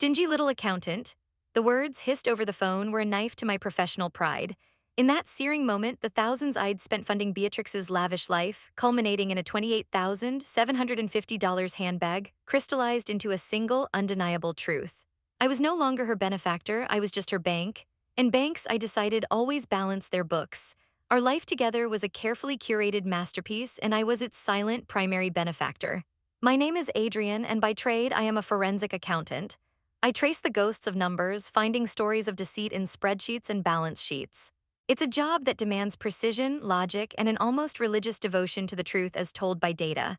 Stingy little accountant. The words hissed over the phone were a knife to my professional pride. In that searing moment, the thousands I'd spent funding Beatrix's lavish life, culminating in a $28,750 handbag, crystallized into a single, undeniable truth. I was no longer her benefactor, I was just her bank. And banks, I decided, always balance their books. Our life together was a carefully curated masterpiece, and I was its silent primary benefactor. My name is Adrian, and by trade, I am a forensic accountant. I trace the ghosts of numbers, finding stories of deceit in spreadsheets and balance sheets. It's a job that demands precision, logic, and an almost religious devotion to the truth as told by data.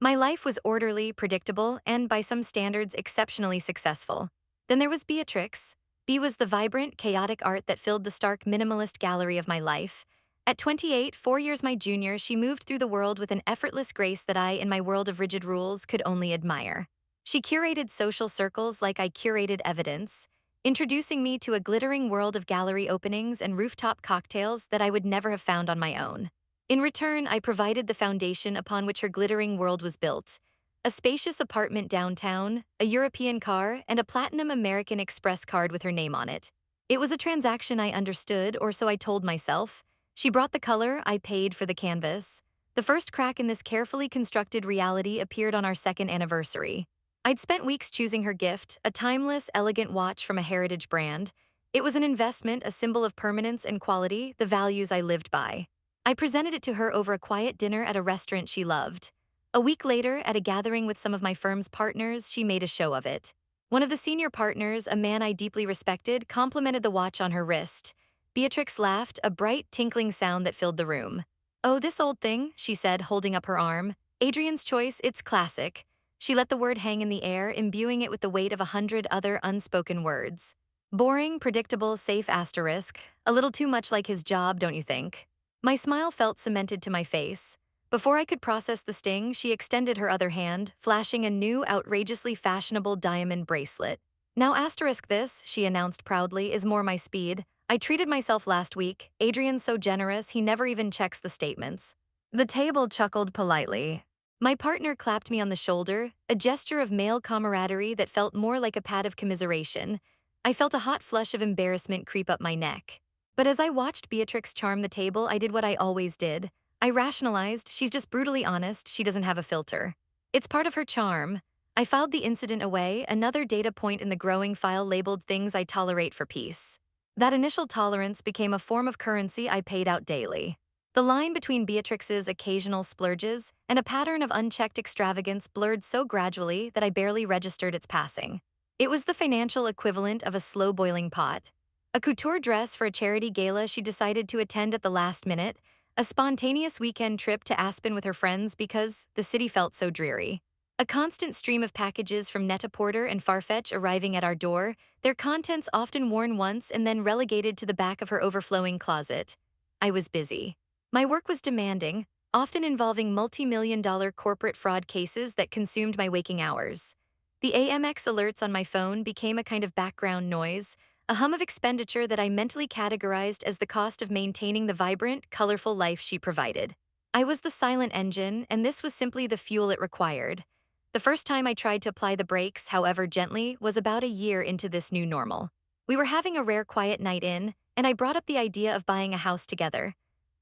My life was orderly, predictable, and by some standards, exceptionally successful. Then there was Beatrix. B was the vibrant, chaotic art that filled the stark, minimalist gallery of my life. At 28, 4 years my junior, she moved through the world with an effortless grace that I, in my world of rigid rules, could only admire. She curated social circles like I curated evidence, introducing me to a glittering world of gallery openings and rooftop cocktails that I would never have found on my own. In return, I provided the foundation upon which her glittering world was built. A spacious apartment downtown, a European car, and a platinum American Express card with her name on it. It was a transaction I understood, or so I told myself. She brought the color, I paid for the canvas. The first crack in this carefully constructed reality appeared on our second anniversary. I'd spent weeks choosing her gift, a timeless, elegant watch from a heritage brand. It was an investment, a symbol of permanence and quality, the values I lived by. I presented it to her over a quiet dinner at a restaurant she loved. A week later, at a gathering with some of my firm's partners, she made a show of it. One of the senior partners, a man I deeply respected, complimented the watch on her wrist. Beatrix laughed, a bright, tinkling sound that filled the room. "Oh, this old thing," she said, holding up her arm. "Adrian's choice, it's classic." She let the word hang in the air, imbuing it with the weight of 100 other unspoken words. Boring, predictable, safe asterisk. A little too much like his job, don't you think? My smile felt cemented to my face. Before I could process the sting, she extended her other hand, flashing a new, outrageously fashionable diamond bracelet. "Now asterisk this," she announced proudly, "is more my speed. I treated myself last week. Adrian's so generous, he never even checks the statements." The table chuckled politely. My partner clapped me on the shoulder, a gesture of male camaraderie that felt more like a pat of commiseration. I felt a hot flush of embarrassment creep up my neck. But as I watched Beatrix charm the table, I did what I always did. I rationalized, she's just brutally honest, she doesn't have a filter. It's part of her charm. I filed the incident away, another data point in the growing file labeled things I tolerate for peace. That initial tolerance became a form of currency I paid out daily. The line between Beatrix's occasional splurges and a pattern of unchecked extravagance blurred so gradually that I barely registered its passing. It was the financial equivalent of a slow-boiling pot. A couture dress for a charity gala she decided to attend at the last minute, a spontaneous weekend trip to Aspen with her friends because the city felt so dreary. A constant stream of packages from Net-a-Porter and Farfetch arriving at our door, their contents often worn once and then relegated to the back of her overflowing closet. I was busy. My work was demanding, often involving multi-million-dollar corporate fraud cases that consumed my waking hours. The AMX alerts on my phone became a kind of background noise, a hum of expenditure that I mentally categorized as the cost of maintaining the vibrant, colorful life she provided. I was the silent engine, and this was simply the fuel it required. The first time I tried to apply the brakes, however gently, was about a year into this new normal. We were having a rare quiet night in, and I brought up the idea of buying a house together.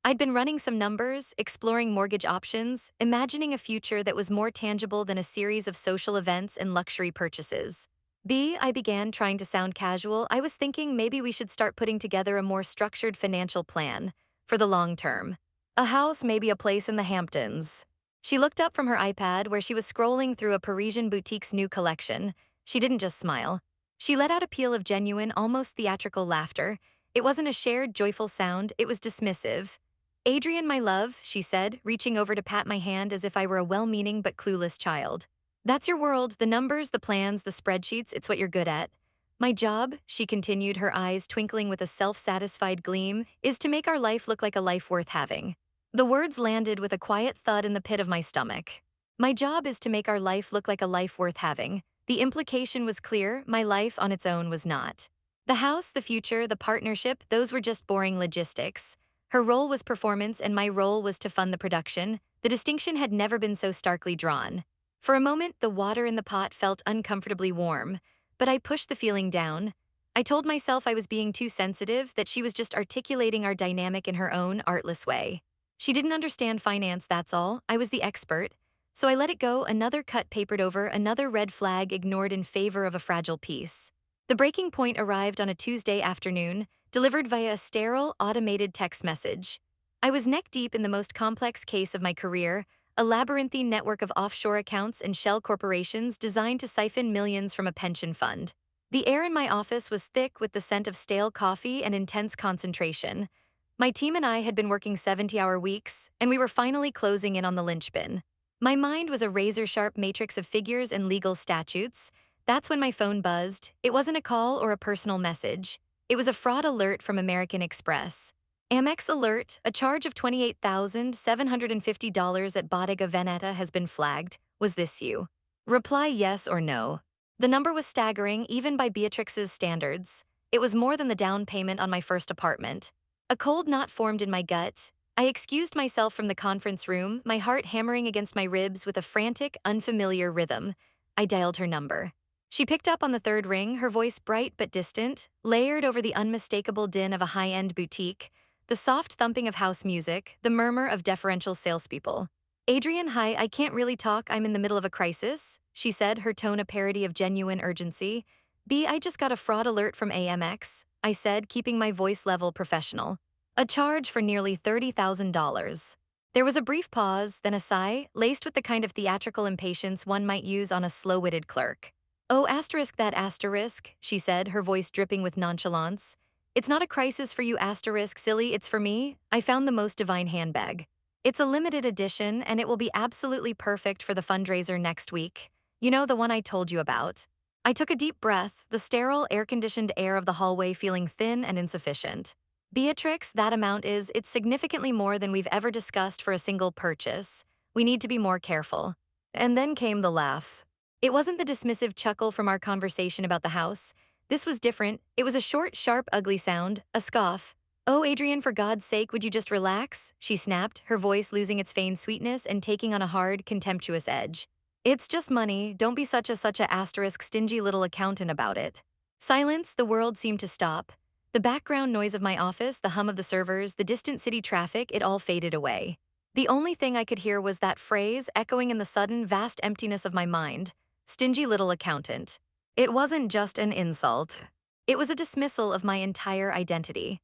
I'd been running some numbers, exploring mortgage options, imagining a future that was more tangible than a series of social events and luxury purchases. I began, trying to sound casual. I was thinking maybe we should start putting together a more structured financial plan for the long term. A house, maybe a place in the Hamptons. She looked up from her iPad where she was scrolling through a Parisian boutique's new collection. She didn't just smile. She let out a peal of genuine, almost theatrical laughter. It wasn't a shared, joyful sound, it was dismissive. "Adrian, my love," she said, reaching over to pat my hand as if I were a well-meaning but clueless child. "That's your world, the numbers, the plans, the spreadsheets, it's what you're good at. My job," she continued, her eyes twinkling with a self-satisfied gleam, "is to make our life look like a life worth having." The words landed with a quiet thud in the pit of my stomach. My job is to make our life look like a life worth having. The implication was clear, my life on its own was not. The house, the future, the partnership, those were just boring logistics. Her role was performance and my role was to fund the production. The distinction had never been so starkly drawn. For a moment, the water in the pot felt uncomfortably warm. but I pushed the feeling down. I told myself I was being too sensitive, that she was just articulating our dynamic in her own artless way. She didn't understand finance, that's all. I was the expert. So I let it go, another cut papered over, another red flag ignored in favor of a fragile piece. The breaking point arrived on a Tuesday afternoon, delivered via a sterile, automated text message. I was neck deep in the most complex case of my career, a labyrinthine network of offshore accounts and shell corporations designed to siphon millions from a pension fund. The air in my office was thick with the scent of stale coffee and intense concentration. My team and I had been working 70-hour weeks, and we were finally closing in on the linchpin. My mind was a razor-sharp matrix of figures and legal statutes. That's when my phone buzzed. It wasn't a call or a personal message. It was a fraud alert from American Express. Amex alert, a charge of $28,750 at Bottega Veneta has been flagged. Was this you? Reply yes or no. The number was staggering, even by Beatrix's standards. It was more than the down payment on my first apartment. A cold knot formed in my gut. I excused myself from the conference room, my heart hammering against my ribs with a frantic, unfamiliar rhythm. I dialed her number. She picked up on the third ring, her voice bright but distant, layered over the unmistakable din of a high-end boutique, the soft thumping of house music, the murmur of deferential salespeople. Adrian, hi, I can't really talk, I'm in the middle of a crisis, she said, her tone a parody of genuine urgency. B, I just got a fraud alert from AMX, I said, keeping my voice level professional. A charge for nearly $30,000. There was a brief pause, then a sigh, laced with the kind of theatrical impatience one might use on a slow-witted clerk. Oh, asterisk that asterisk, she said, her voice dripping with nonchalance. It's not a crisis for you, asterisk, silly, it's for me. I found the most divine handbag. It's a limited edition, and it will be absolutely perfect for the fundraiser next week. You know, the one I told you about. I took a deep breath, the sterile, air-conditioned air of the hallway feeling thin and insufficient. Beatrix, that amount it's significantly more than we've ever discussed for a single purchase. We need to be more careful. And then came the laugh. It wasn't the dismissive chuckle from our conversation about the house. This was different. It was a short, sharp, ugly sound, a scoff. Oh, Adrian, for God's sake, would you just relax? She snapped, her voice losing its feigned sweetness and taking on a hard, contemptuous edge. It's just money, don't be such a asterisk stingy little accountant about it. Silence, the world seemed to stop. The background noise of my office, the hum of the servers, the distant city traffic, it all faded away. The only thing I could hear was that phrase echoing in the sudden, vast emptiness of my mind. Stingy little accountant. It wasn't just an insult. It was a dismissal of my entire identity.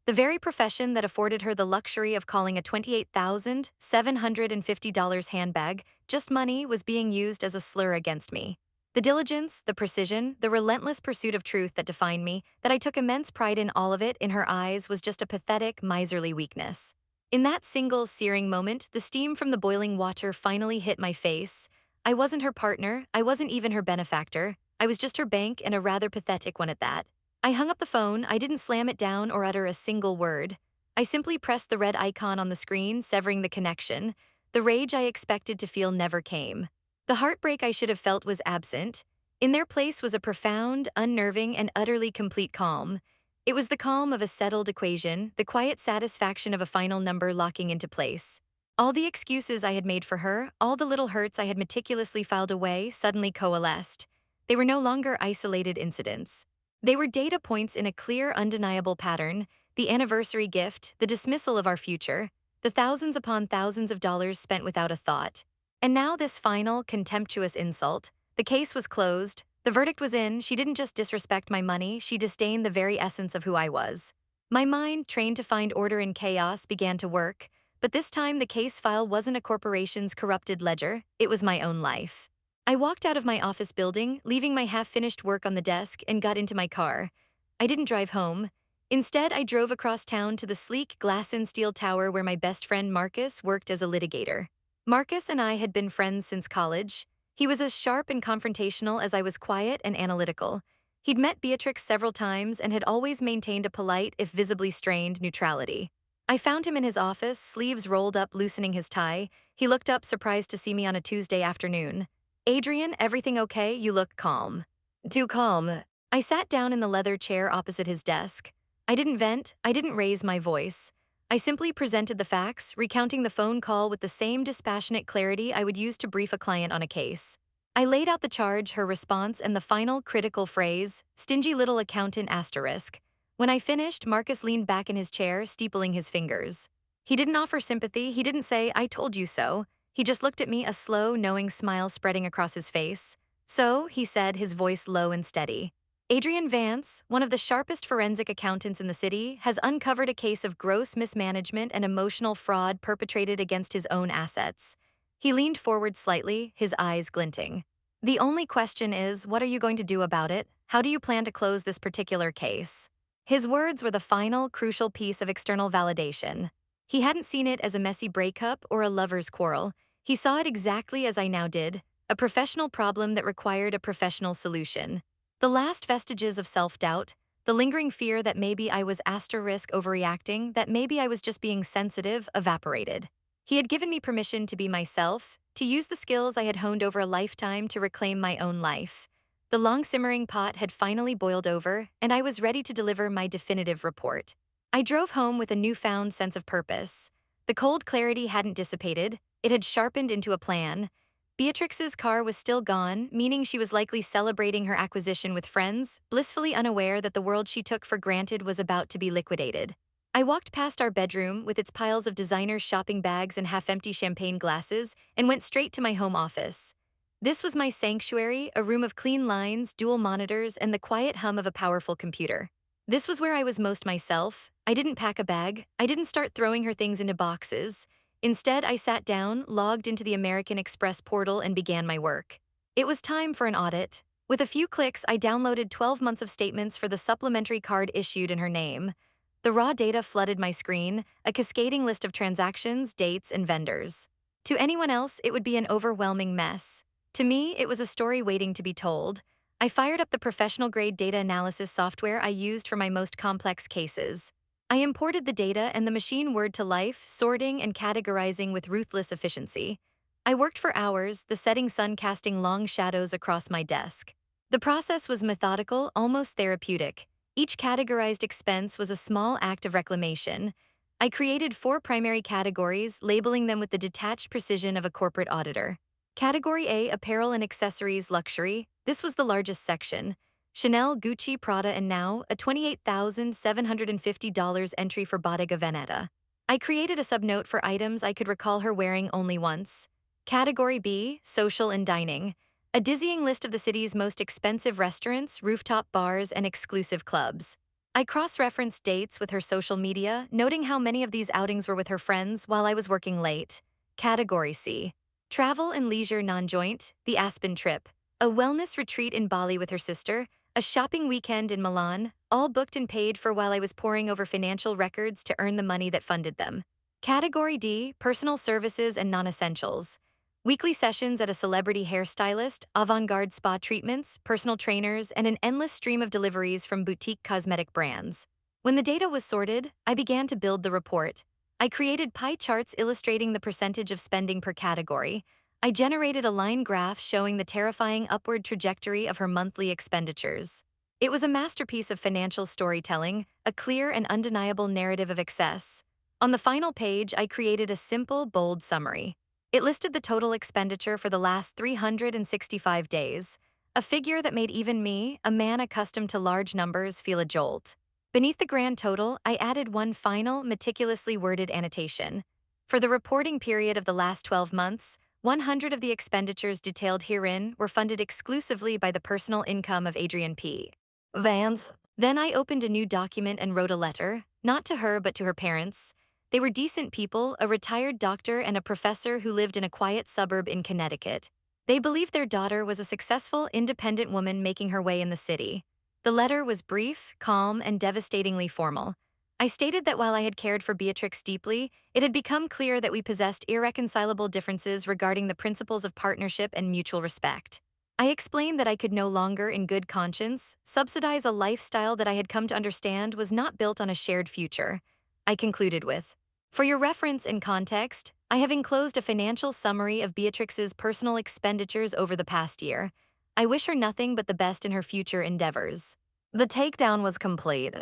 The very profession that afforded her the luxury of calling a $28,750 handbag just money was being used as a slur against me. The diligence, the precision, the relentless pursuit of truth that defined me, that I took immense pride in, all of it, in her eyes, was just a pathetic, miserly weakness. In that single, searing moment, the steam from the boiling water finally hit my face. I wasn't her partner, I wasn't even her benefactor. I was just her bank, and a rather pathetic one at that. I hung up the phone. I didn't slam it down or utter a single word. I simply pressed the red icon on the screen, severing the connection. The rage I expected to feel never came. The heartbreak I should have felt was absent. In their place was a profound, unnerving, and utterly complete calm. It was the calm of a settled equation, the quiet satisfaction of a final number locking into place. All the excuses I had made for her, all the little hurts I had meticulously filed away, suddenly coalesced. They were no longer isolated incidents. They were data points in a clear, undeniable pattern: the anniversary gift, the dismissal of our future, the thousands upon thousands of dollars spent without a thought. And now this final, contemptuous insult. The case was closed. The verdict was in. She didn't just disrespect my money, she disdained the very essence of who I was. My mind, trained to find order in chaos, began to work. But this time, the case file wasn't a corporation's corrupted ledger, it was my own life. I walked out of my office building, leaving my half-finished work on the desk, and got into my car. I didn't drive home. Instead, I drove across town to the sleek glass-and-steel tower where my best friend Marcus worked as a litigator. Marcus and I had been friends since college. He was as sharp and confrontational as I was quiet and analytical. He'd met Beatrix several times and had always maintained a polite, if visibly strained, neutrality. I found him in his office, sleeves rolled up, loosening his tie. He looked up, surprised to see me on a Tuesday afternoon. Adrian, everything okay? You look calm. Too calm. I sat down in the leather chair opposite his desk. I didn't vent, I didn't raise my voice. I simply presented the facts, recounting the phone call with the same dispassionate clarity I would use to brief a client on a case. I laid out the charge, her response, and the final critical phrase, stingy little accountant asterisk. When I finished, Marcus leaned back in his chair, steepling his fingers. He didn't offer sympathy, he didn't say, I told you so. He just looked at me, a slow, knowing smile spreading across his face. So, he said, his voice low and steady. Adrian Vance, one of the sharpest forensic accountants in the city, has uncovered a case of gross mismanagement and emotional fraud perpetrated against his own assets. He leaned forward slightly, his eyes glinting. The only question is, what are you going to do about it? How do you plan to close this particular case? His words were the final, crucial piece of external validation. He hadn't seen it as a messy breakup or a lover's quarrel. He saw it exactly as I now did, a professional problem that required a professional solution. The last vestiges of self-doubt, the lingering fear that maybe I was asterisk overreacting, that maybe I was just being sensitive, evaporated. He had given me permission to be myself, to use the skills I had honed over a lifetime to reclaim my own life. The long simmering pot had finally boiled over, and I was ready to deliver my definitive report. I drove home with a newfound sense of purpose. The cold clarity hadn't dissipated, it had sharpened into a plan. Beatrix's car was still gone, meaning she was likely celebrating her acquisition with friends, blissfully unaware that the world she took for granted was about to be liquidated. I walked past our bedroom with its piles of designer shopping bags and half-empty champagne glasses and went straight to my home office. This was my sanctuary, a room of clean lines, dual monitors, and the quiet hum of a powerful computer. This was where I was most myself. I didn't pack a bag. I didn't start throwing her things into boxes. Instead, I sat down, logged into the American Express portal, and began my work. It was time for an audit. With a few clicks, I downloaded 12 months of statements for the supplementary card issued in her name. The raw data flooded my screen, a cascading list of transactions, dates, and vendors. To anyone else, it would be an overwhelming mess. To me, it was a story waiting to be told. I fired up the professional-grade data analysis software I used for my most complex cases. I imported the data and the machine whirred to life, sorting and categorizing with ruthless efficiency. I worked for hours, the setting sun casting long shadows across my desk. The process was methodical, almost therapeutic. Each categorized expense was a small act of reclamation. I created 4 primary categories, labeling them with the detached precision of a corporate auditor. Category A, apparel and accessories luxury. This was the largest section. Chanel, Gucci, Prada, and now, a $28,750 entry for Bottega Veneta. I created a subnote for items I could recall her wearing only once. Category B, social and dining. A dizzying list of the city's most expensive restaurants, rooftop bars, and exclusive clubs. I cross-referenced dates with her social media, noting how many of these outings were with her friends while I was working late. Category C. Travel and leisure non-joint, the Aspen trip. A wellness retreat in Bali with her sister, a shopping weekend in Milan, all booked and paid for while I was poring over financial records to earn the money that funded them. Category D, personal services and non-essentials. Weekly sessions at a celebrity hairstylist, avant-garde spa treatments, personal trainers, and an endless stream of deliveries from boutique cosmetic brands. When the data was sorted, I began to build the report. I created pie charts illustrating the percentage of spending per category. I generated a line graph showing the terrifying upward trajectory of her monthly expenditures. It was a masterpiece of financial storytelling, a clear and undeniable narrative of excess. On the final page, I created a simple, bold summary. It listed the total expenditure for the last 365 days, a figure that made even me, a man accustomed to large numbers, feel a jolt. Beneath the grand total, I added one final, meticulously worded annotation. For the reporting period of the last 12 months, 100 of the expenditures detailed herein were funded exclusively by the personal income of Adrian P. Vance. Then I opened a new document and wrote a letter, not to her but to her parents. They were decent people, a retired doctor and a professor who lived in a quiet suburb in Connecticut. They believed their daughter was a successful, independent woman making her way in the city. The letter was brief, calm, and devastatingly formal. I stated that while I had cared for Beatrix deeply, it had become clear that we possessed irreconcilable differences regarding the principles of partnership and mutual respect. I explained that I could no longer, in good conscience, subsidize a lifestyle that I had come to understand was not built on a shared future. I concluded with, for your reference and context, I have enclosed a financial summary of Beatrix's personal expenditures over the past year. I wish her nothing but the best in her future endeavors. The takedown was complete.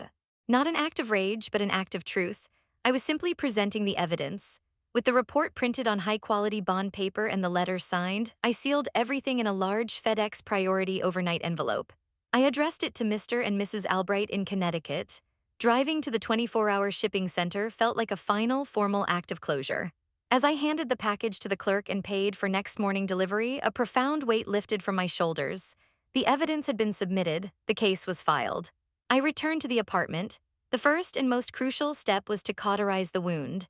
Not an act of rage, but an act of truth. I was simply presenting the evidence. With the report printed on high-quality bond paper and the letter signed, I sealed everything in a large FedEx Priority overnight envelope. I addressed it to Mr. and Mrs. Albright in Connecticut. Driving to the 24-hour shipping center felt like a final, formal act of closure. As I handed the package to the clerk and paid for next morning delivery, a profound weight lifted from my shoulders. The evidence had been submitted, the case was filed. I returned to the apartment. The first and most crucial step was to cauterize the wound.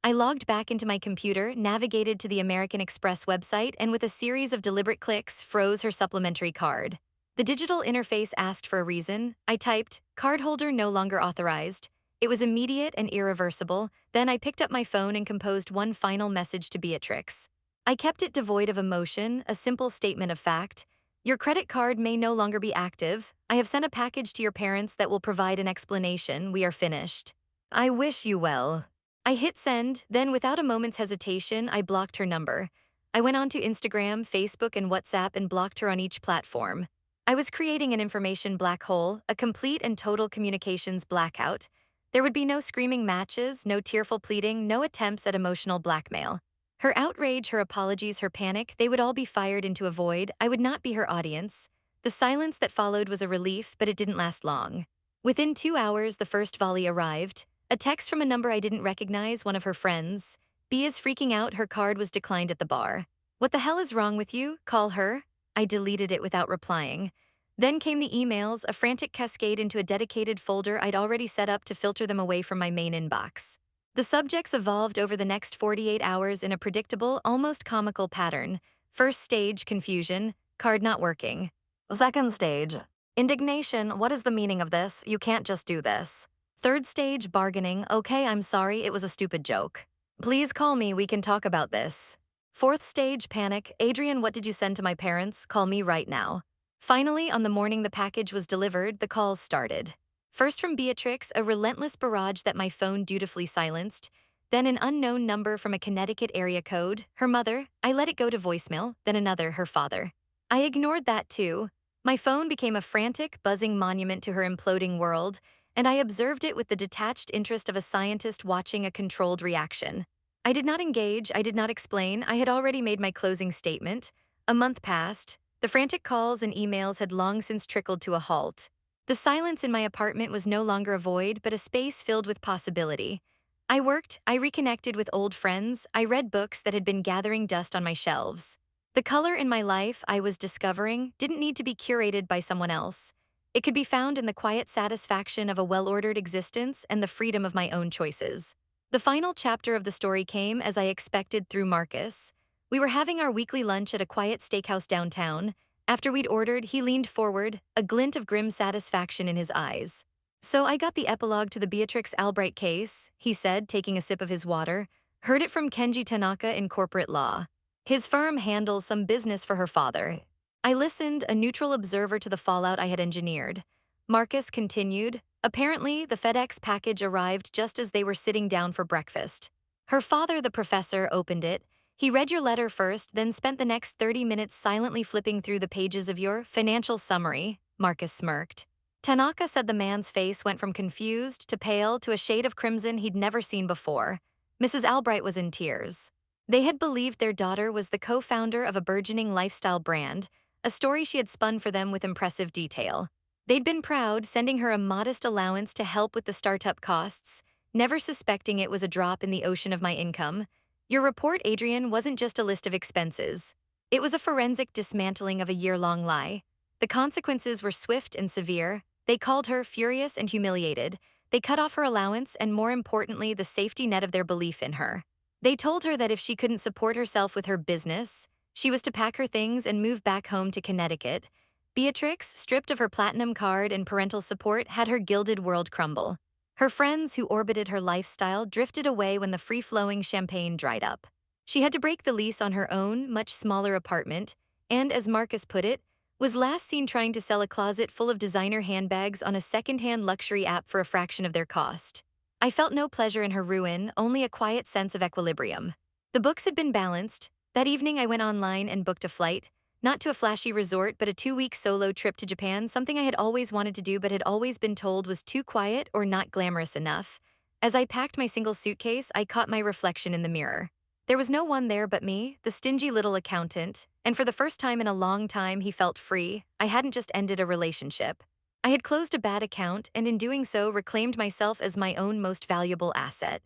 I logged back into my computer, navigated to the American Express website, and with a series of deliberate clicks, froze her supplementary card. The digital interface asked for a reason. I typed, "Cardholder no longer authorized." It was immediate and irreversible. Then I picked up my phone and composed one final message to Beatrix. I kept it devoid of emotion, a simple statement of fact. "Your credit card may no longer be active. I have sent a package to your parents that will provide an explanation. We are finished. I wish you well." I hit send, then without a moment's hesitation, I blocked her number. I went on to Instagram, Facebook, and WhatsApp and blocked her on each platform. I was creating an information black hole, a complete and total communications blackout. There would be no screaming matches, no tearful pleading, no attempts at emotional blackmail. Her outrage, her apologies, her panic, they would all be fired into a void. I would not be her audience. The silence that followed was a relief, but it didn't last long. Within 2 hours, the first volley arrived. A text from a number I didn't recognize, one of her friends. "B is freaking out, her card was declined at the bar. What the hell is wrong with you? Call her." I deleted it without replying. Then came the emails, a frantic cascade into a dedicated folder I'd already set up to filter them away from my main inbox. The subjects evolved over the next 48 hours in a predictable, almost comical pattern. First stage, confusion, card not working. Second stage, indignation, what is the meaning of this? You can't just do this. Third stage, bargaining, okay, I'm sorry, it was a stupid joke. Please call me, we can talk about this. Fourth stage, panic, Adrian, what did you send to my parents? Call me right now. Finally, on the morning the package was delivered, the calls started. First from Beatrix, a relentless barrage that my phone dutifully silenced. Then an unknown number from a Connecticut area code, her mother. I let it go to voicemail, then another, her father. I ignored that too. My phone became a frantic, buzzing monument to her imploding world, and I observed it with the detached interest of a scientist watching a controlled reaction. I did not engage, I did not explain, I had already made my closing statement. A month passed. The frantic calls and emails had long since trickled to a halt. The silence in my apartment was no longer a void, but a space filled with possibility. I worked, I reconnected with old friends, I read books that had been gathering dust on my shelves. The color in my life I was discovering didn't need to be curated by someone else. It could be found in the quiet satisfaction of a well-ordered existence and the freedom of my own choices. The final chapter of the story came as I expected through Marcus. We were having our weekly lunch at a quiet steakhouse downtown. After we'd ordered, he leaned forward, a glint of grim satisfaction in his eyes. "So I got the epilogue to the Beatrix Albright case," he said, taking a sip of his water. "Heard it from Kenji Tanaka in corporate law. His firm handles some business for her father." I listened, a neutral observer to the fallout I had engineered. Marcus continued. "Apparently, the FedEx package arrived just as they were sitting down for breakfast. Her father, the professor, opened it. He read your letter first, then spent the next 30 minutes silently flipping through the pages of your financial summary." Marcus smirked. Tanaka said the man's face went from confused to pale to a shade of crimson he'd never seen before. Mrs. Albright was in tears. They had believed their daughter was the co-founder of a burgeoning lifestyle brand, a story she had spun for them with impressive detail. They'd been proud, sending her a modest allowance to help with the startup costs, never suspecting it was a drop in the ocean of my income. "Your report, Adrian, wasn't just a list of expenses. It was a forensic dismantling of a year-long lie. The consequences were swift and severe. They called her furious and humiliated. They cut off her allowance and, more importantly, the safety net of their belief in her. They told her that if she couldn't support herself with her business, she was to pack her things and move back home to Connecticut. Beatrix, stripped of her platinum card and parental support, had her gilded world crumble. Her friends who orbited her lifestyle drifted away when the free-flowing champagne dried up. She had to break the lease on her own, much smaller apartment, and, as Marcus put it, was last seen trying to sell a closet full of designer handbags on a second-hand luxury app for a fraction of their cost. I felt no pleasure in her ruin, only a quiet sense of equilibrium. The books had been balanced. That evening I went online and booked a flight, not to a flashy resort but a 2-week solo trip to Japan, something I had always wanted to do but had always been told was too quiet or not glamorous enough. As I packed my single suitcase, I caught my reflection in the mirror. There was no one there but me, the stingy little accountant, and for the first time in a long time, he felt free. I hadn't just ended a relationship. I had closed a bad account, and in doing so, reclaimed myself as my own most valuable asset.